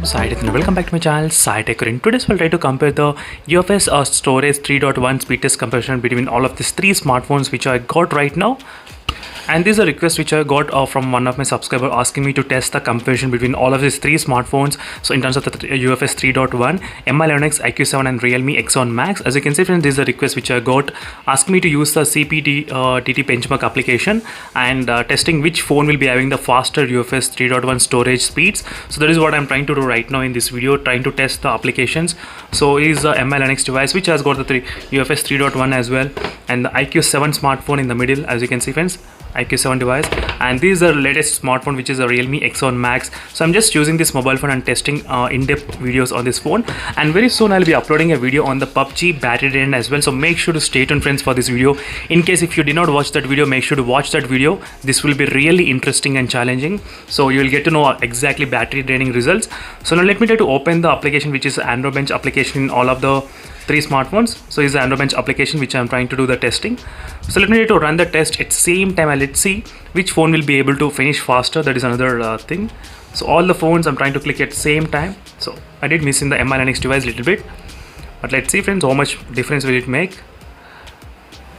Saitech and welcome back to my channel Saitech. In today's we'll try to compare the UFS storage 3.1 speed test comparison between all of these three smartphones which I got right now. And this is a request which I got from one of my subscribers asking me to test the comparison between all of these three smartphones. So in terms of the UFS 3.1, MI 11X, IQ7 and Realme X1 Max. As you can see friends, this is a request which I got asking me to use the CPTT benchmark application and testing which phone will be having the faster UFS 3.1 storage speeds. So that is what I'm trying to do right now in this video, trying to test the applications. So it is the MI 11X device which has got the UFS 3.1 as well, and the IQ7 smartphone in the middle, as you can see friends, IQ7 device. And this is the latest smartphone which is a Realme X1 Max. So I'm just using this mobile phone and testing in-depth videos on this phone, and very soon I'll be uploading a video on the PUBG battery drain as well. So make sure to stay tuned friends for this video. In case if you did not watch that video, make sure to watch that video. This will be really interesting and challenging, so you will get to know exactly battery draining results. So now let me try to open the application which is Android Bench application in all of the three smartphones. So is the Android Bench application which I'm trying to do the testing. So let me try to run the test at same time, and let's see which phone will be able to finish faster. That is another thing. So all the phones I'm trying to click at same time. So I did miss in the MI 11X device a little bit, but let's see friends how much difference will it make.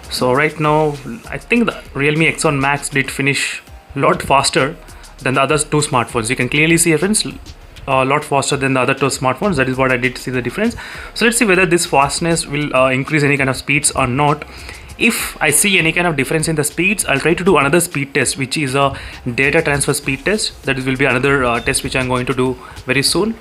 So right now I think the Realme X1 Max did finish a lot faster than the other two smartphones. You can clearly see friends, a lot faster than the other two smartphones. That is what I did see the difference. So let's see whether this fastness will increase any kind of speeds or not. If I see any kind of difference in the speeds, I'll try to do another speed test, which is a data transfer speed test. That will be another test which I'm going to do very soon.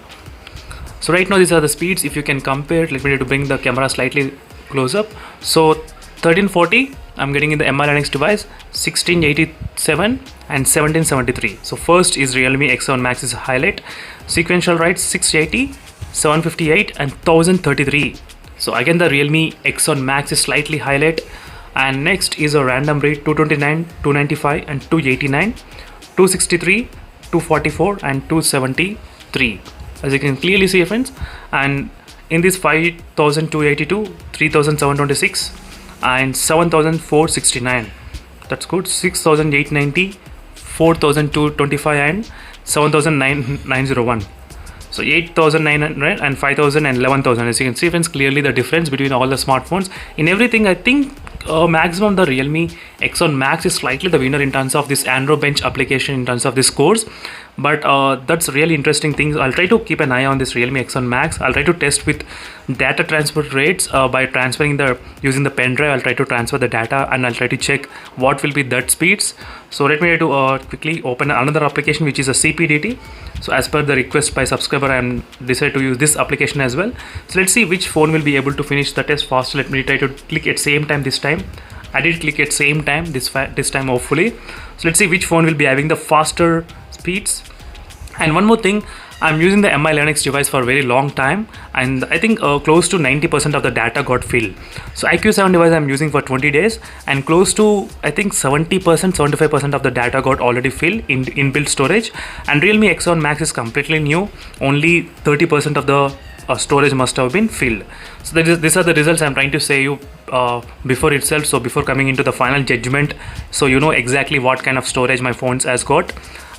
So right now these are the speeds. If you can compare, let me try to bring the camera slightly close up. So 1340 I'm getting in the MI 11X device, 1687 and 1773. So first is Realme X1 Max's highlight. Sequential write 680, 758 and 1033. So again the Realme X1 Max is slightly highlight. And next is a random read 229, 295 and 289, 263, 244 and 273. As you can clearly see friends. And in this 5282, 3726 and 7469. That's good. 6890, 4225 and 7901. So 8900 and 5000 and 11000. As you can see friends, clearly the difference between all the smartphones in everything. I think maximum the Realme X1 Max is slightly the winner in terms of this Android Bench application, in terms of the scores. But that's really interesting things. I'll try to keep an eye on this Realme X1 Max. I'll try to test with data transfer rates by transferring using the pen drive. I'll try to transfer the data and I'll try to check what will be that speeds. So let me try to quickly open another application which is a CPTT. So as per the request by subscriber, I am decided to use this application as well. So let's see which phone will be able to finish the test faster. Let me try to click at same time this time. I did click at same time this time hopefully. So let's see which phone will be having the faster speeds. And one more thing, I'm using the MI 11X device for a very long time, and I think close to 90% of the data got filled. So IQ7 device I'm using for 20 days, and close to I think 70%, 75% of the data got already filled in inbuilt storage. And Realme X1 Max is completely new, only 30% of the storage must have been filled. So these are the results I'm trying to say you before itself. So before coming into the final judgment, so you know exactly what kind of storage my phones has got.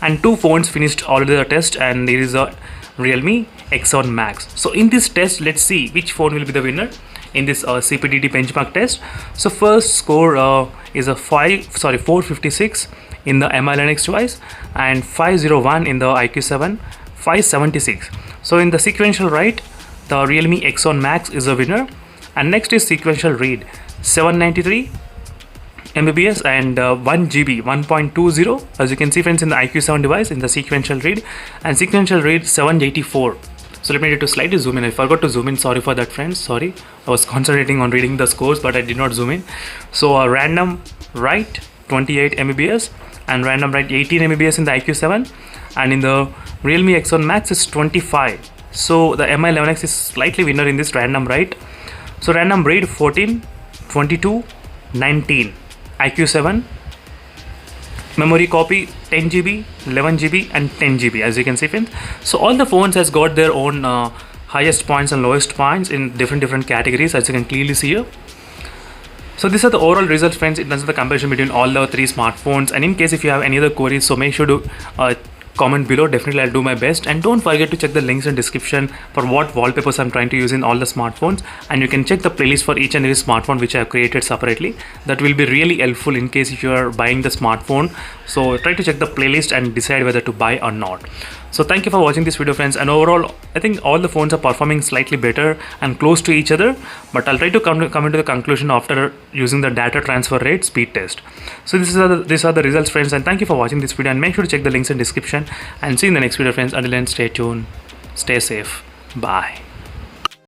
And two phones finished already the test, and there is a Realme X1 Max. So in this test, let's see which phone will be the winner in this CPTT benchmark test. So first score is a 456 in the MI 11X device and 501 in the IQ7, 576. So in the sequential write, the Realme X1 Max is a winner. And next is sequential read 793 Mbps and 1 GB 1.20. As you can see friends, in the IQ7 device in the sequential read, and sequential read 784. So let me try to slightly zoom in. I forgot to zoom in, sorry for that friends, sorry. I was concentrating on reading the scores but I did not zoom in. So a random write 28 Mbps and random write 18 Mbps in the IQ7, and in the Realme X1 Max is 25. So the MI 11X is slightly winner in this random write. So random read 14, 22, 19. IQ7 memory copy 10 GB, 11 GB and 10 GB, as you can see friends. So all the phones has got their own highest points and lowest points in different categories, as you can clearly see here. So these are the overall results friends in terms of the comparison between all the three smartphones. And in case if you have any other queries, so make sure to comment below. Definitely I'll do my best, and don't forget to check the links in description for what wallpapers I'm trying to use in all the smartphones, and you can check the playlist for each and every smartphone which I have created separately. That will be really helpful in case if you are buying the smartphone. So try to check the playlist and decide whether to buy or not. So thank you for watching this video, friends, and overall I think all the phones are performing slightly better and close to each other, but I'll try to come into the conclusion after using the data transfer rate speed test. So these are the results, friends, and thank you for watching this video, and make sure to check the links in description, and see you in the next video, friends. Until then, stay tuned, stay safe, bye.